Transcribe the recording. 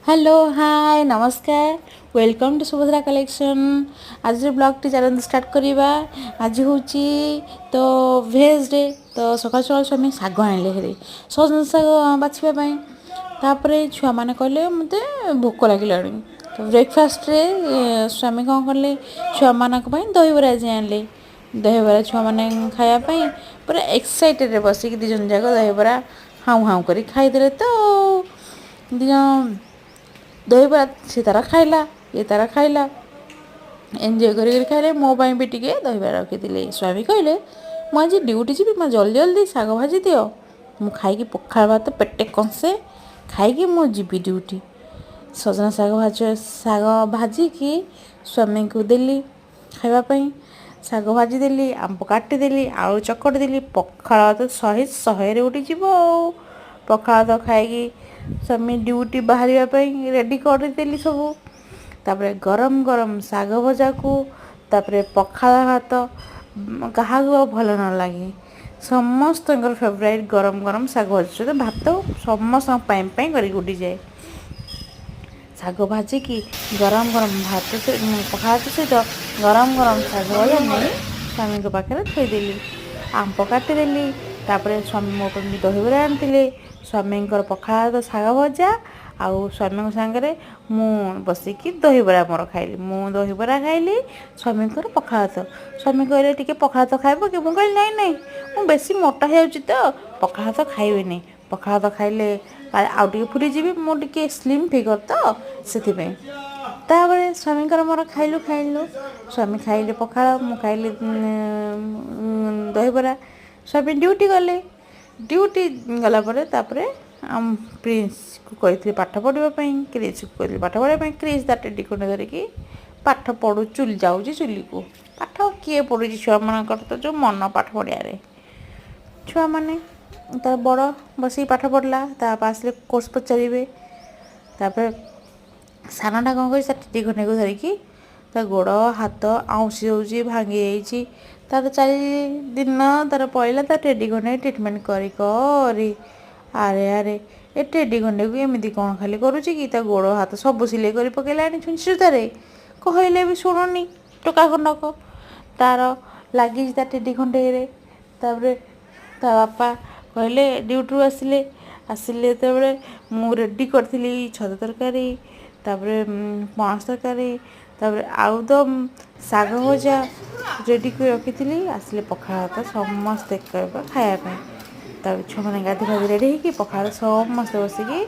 Hello hi नमस्कार welcome to Subhadra collection. आज blog T चलते स्टार्ट करवा। आज हूँ तो भेज डे तो सकाल सकाल स्वामी शाग आने हेरी सजन शाग बाछवाई तापर छुआ मैंने कहले मत भोक लगे तो ब्रेकफास्ट रे स्वामी कौन कले छुआ मान दहीबरा आज आने दहीबरा छुआ मैंने खायापी पूरा एक्साइटेड बसिक दिजन जाक दहीबरा हाउ हाउ कर खाईदे तो दिज दहीबरा से तार खाइला ये तार खाइला एंजॉय कर खाइले मो भी टे दहीबरा रखी स्वामी कहले मुझे ड्यूटी जी मैं जल्दी जल्दी शाग भाजी दियो मु खाई पखाल भात पेटे कंसे खाई मुझी ड्यूटी सजना शाग भाजिकी स्वामी को देली खावाई शाग भाजी देली आंब काटिदेली आलू चकटी देली पखाल तो शहे शहे उठीज पखाल तो खाई स्वामी ड्यूटी बाहर रेडी करदेली सब तापर गरम गरम शाग भजा को तापर पखाल भात क्या भल न लगे समस्त फेवरेट गरम गरम शाग भजा भात समस्त कर जाए शाग भाजिकी गरम गरम भात पखाल भात सहित गरम गरम शाग भजा नहीं स्वामी पाखे थोदेली आंब काटिदेली तापर स्वामी मो दहीबरा आनी स्वामी पखाल भात शाग भजा आउ स्वामी सांगे मु बसिकी दहीबरा मोर खाइली मु दहीबरा खाइली स्वामी पखाल भात स्वामी कहले टिके पखाल भात खाइब कि मुझे नहीं नहीं मुझे बेसी मोटा हो पखाल भात खाइबेनी पखाल भात खाइले आउ टे फुलीजी मुझे स्लिम फिगर तो से स्वामी मोर खाइलु खाइलु स्वामी खाइले पखाल मु खाइली दहीबरा स्वामी ड्यूटी गले ड्यूटी गलापर आम प्रिंस को कही पाठ पढ़ापी क्रिस को कही पाठ पढ़ापी क्रिस ता टेडी खंडे धरिकी पाठ पढ़ू चुल जाऊँगी चुली को पाठ किए पढ़ुची छुआ मान तो जो मन पाठ पढ़िया छुआ मैंने तार बड़ बस पाठ पढ़ला आसले कोर्स पचारे तापर सानाटा कौन कर टेडी खंडे को धरिकी ता गोड़ हाथ आउँसी जाऊँगी भांगी जाइए तार 4 दिन तार पड़ा ता टेडी खंडे ट्रिटमेंट करी आरे आरे ए टेडी खंडे को एमती कौन खाली करुच्ची कि गोड़ हाथ सब सिलाई कर पकड़ा छुंची सूतारे कहले भी शुणुनी टोका खंडक तार लगी टेडी खंडे तापर ता बापा कहले ड्यूटी आसिले आसिले तो मु रेडी करी छतु तरकारी तापर पणस तरकारी तापर आलुदम शाग भजा रेडी कर रखी आसिले पखाल भात समस्ते खायापी छुआ मैंने गाधी फाधी रेडी होगी पखाल समस्ते बसिकी